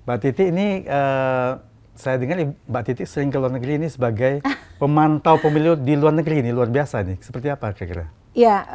Mbak Titi ini saya dengar Mbak Titi sering ke luar negeri ini sebagai pemantau pemilu di luar negeri ini, luar biasa nih. Seperti apa kira-kira? Ya,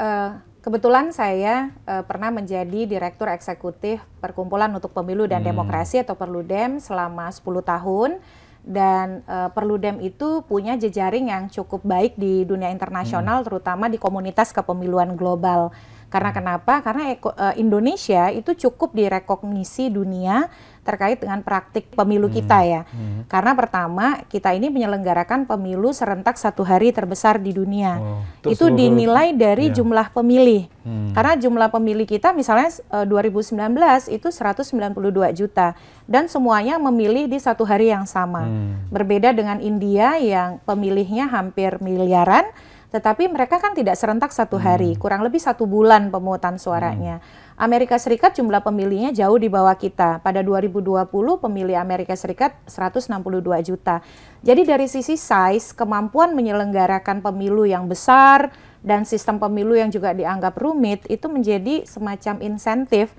kebetulan saya pernah menjadi Direktur Eksekutif Perkumpulan untuk Pemilu dan Demokrasi atau Perludem selama 10 tahun. Dan Perludem itu punya jejaring yang cukup baik di dunia internasional, terutama di komunitas kepemiluan global. Karena kenapa? Karena Indonesia itu cukup direkognisi dunia terkait dengan praktik pemilu kita ya. Karena pertama, kita ini menyelenggarakan pemilu serentak 1 hari terbesar di dunia. Itu dinilai dari jumlah pemilih. Karena jumlah pemilih kita misalnya 2019 itu 192 juta. Dan semuanya memilih di 1 hari yang sama. Berbeda dengan India yang pemilihnya hampir miliaran, tetapi mereka kan tidak serentak 1 hari, kurang lebih 1 bulan pemungutan suaranya. Amerika Serikat jumlah pemilihnya jauh di bawah kita. Pada 2020 pemilih Amerika Serikat 162 juta. Jadi dari sisi size, kemampuan menyelenggarakan pemilu yang besar dan sistem pemilu yang juga dianggap rumit, itu menjadi semacam insentif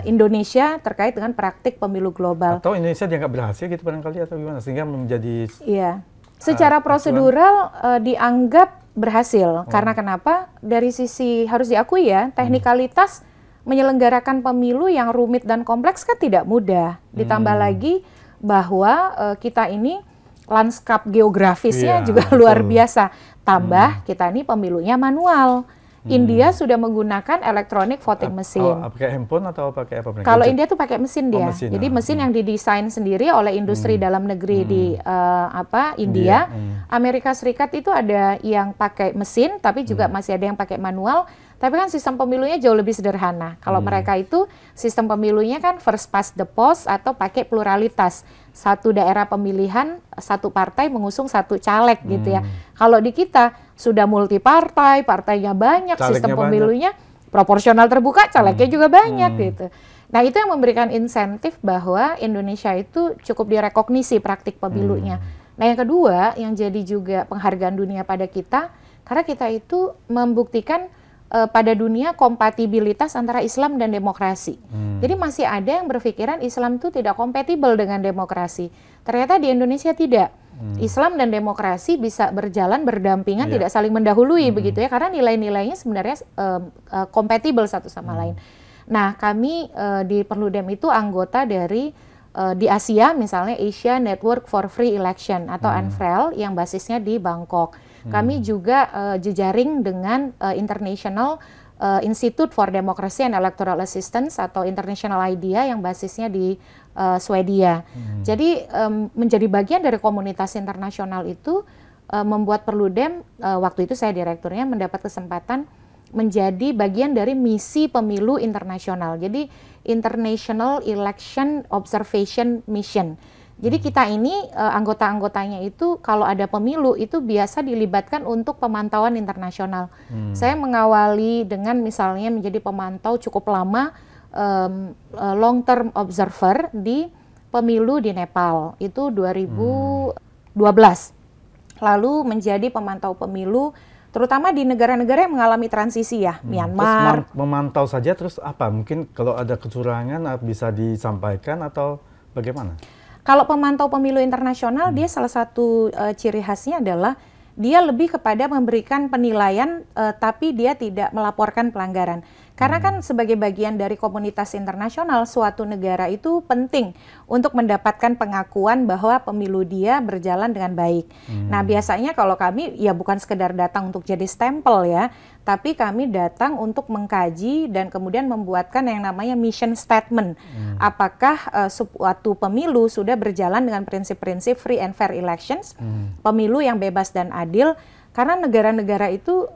Indonesia terkait dengan praktik pemilu global. Atau Indonesia dianggap berhasil gitu barangkali atau gimana? Sehingga menjadi... Iya. Secara prosedural dianggap berhasil. Karena kenapa? Dari sisi harus diakui ya, teknikalitas menyelenggarakan pemilu yang rumit dan kompleks kan tidak mudah. Ditambah lagi bahwa kita ini lanskap geografisnya juga luar biasa. Tambah kita ini pemilunya manual. India sudah menggunakan electronic voting machine. Pakai handphone atau pakai apa? Kalau India tuh pakai mesin dia. Mesin, jadi mesin yang didesain sendiri oleh industri dalam negeri di India. Amerika Serikat itu ada yang pakai mesin, tapi juga masih ada yang pakai manual. Tapi kan sistem pemilunya jauh lebih sederhana. Kalau mereka itu sistem pemilunya kan first past the post atau pakai pluralitas. 1 daerah pemilihan, 1 partai mengusung 1 caleg gitu ya. Kalau di kita sudah multi partai, partainya banyak, Calegnya sistem pemilunya proporsional terbuka, calegnya juga banyak gitu. Nah itu yang memberikan insentif bahwa Indonesia itu cukup direkognisi praktik pemilunya. Nah yang kedua yang jadi juga penghargaan dunia pada kita, karena kita itu membuktikan pada dunia kompatibilitas antara Islam dan demokrasi. Jadi masih ada yang berpikiran Islam itu tidak kompatibel dengan demokrasi. Ternyata di Indonesia tidak. Islam dan demokrasi bisa berjalan berdampingan, tidak saling mendahului begitu ya, karena nilai-nilainya sebenarnya kompatibel satu sama lain. Nah kami di Perludem itu anggota dari di Asia misalnya Asia Network for Free Election atau ANFREL yang basisnya di Bangkok. Kami juga jejaring dengan International Institute for Democracy and Electoral Assistance atau International IDEA yang basisnya di Swedia. Jadi menjadi bagian dari komunitas internasional itu membuat Perludem, waktu itu saya direkturnya, mendapat kesempatan menjadi bagian dari misi pemilu internasional. Jadi International Election Observation Mission. Jadi kita ini anggota-anggotanya itu kalau ada pemilu itu biasa dilibatkan untuk pemantauan internasional. Saya mengawali dengan misalnya menjadi pemantau cukup lama long term observer di pemilu di Nepal itu 2012. Lalu menjadi pemantau pemilu terutama di negara-negara yang mengalami transisi ya, Myanmar. Terus memantau saja terus apa? Mungkin kalau ada kecurangan bisa disampaikan atau bagaimana? Kalau pemantau pemilu internasional, dia salah satu ciri khasnya adalah dia lebih kepada memberikan penilaian, tapi dia tidak melaporkan pelanggaran. Karena kan sebagai bagian dari komunitas internasional, suatu negara itu penting untuk mendapatkan pengakuan bahwa pemilu dia berjalan dengan baik. Nah biasanya kalau kami ya bukan sekedar datang untuk jadi stempel ya, tapi kami datang untuk mengkaji dan kemudian membuatkan yang namanya mission statement. Apakah suatu pemilu sudah berjalan dengan prinsip-prinsip free and fair elections, pemilu yang bebas dan adil. Karena negara-negara itu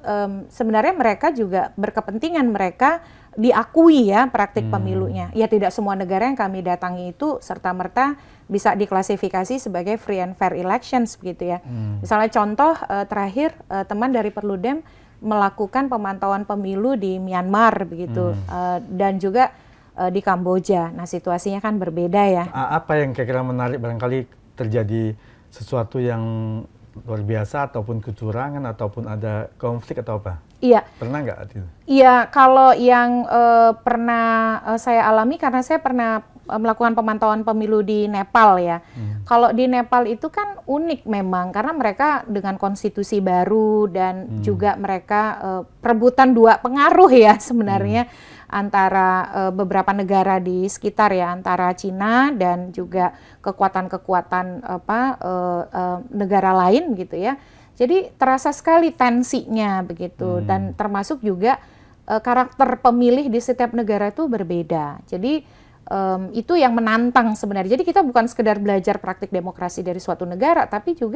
sebenarnya mereka juga berkepentingan mereka diakui ya praktik pemilunya. Ya tidak semua negara yang kami datangi itu serta-merta bisa diklasifikasi sebagai free and fair elections begitu ya. Misalnya contoh terakhir teman dari Perludem melakukan pemantauan pemilu di Myanmar begitu dan juga di Kamboja. Nah situasinya kan berbeda ya. Apa yang kira-kira menarik barangkali terjadi sesuatu yang luar biasa ataupun kecurangan ataupun ada konflik atau apa? Iya. Pernah nggak itu? Iya, kalau yang pernah saya alami karena saya pernah melakukan pemantauan pemilu di Nepal ya. Kalau di Nepal itu kan unik memang karena mereka dengan konstitusi baru dan juga mereka perebutan dua pengaruh ya sebenarnya antara beberapa negara di sekitar ya, antara Cina dan juga kekuatan-kekuatan negara lain gitu ya. Jadi terasa sekali tensinya begitu dan termasuk juga karakter pemilih di setiap negara itu berbeda. Jadi itu yang menantang sebenarnya. Jadi kita bukan sekedar belajar praktik demokrasi dari suatu negara, tapi juga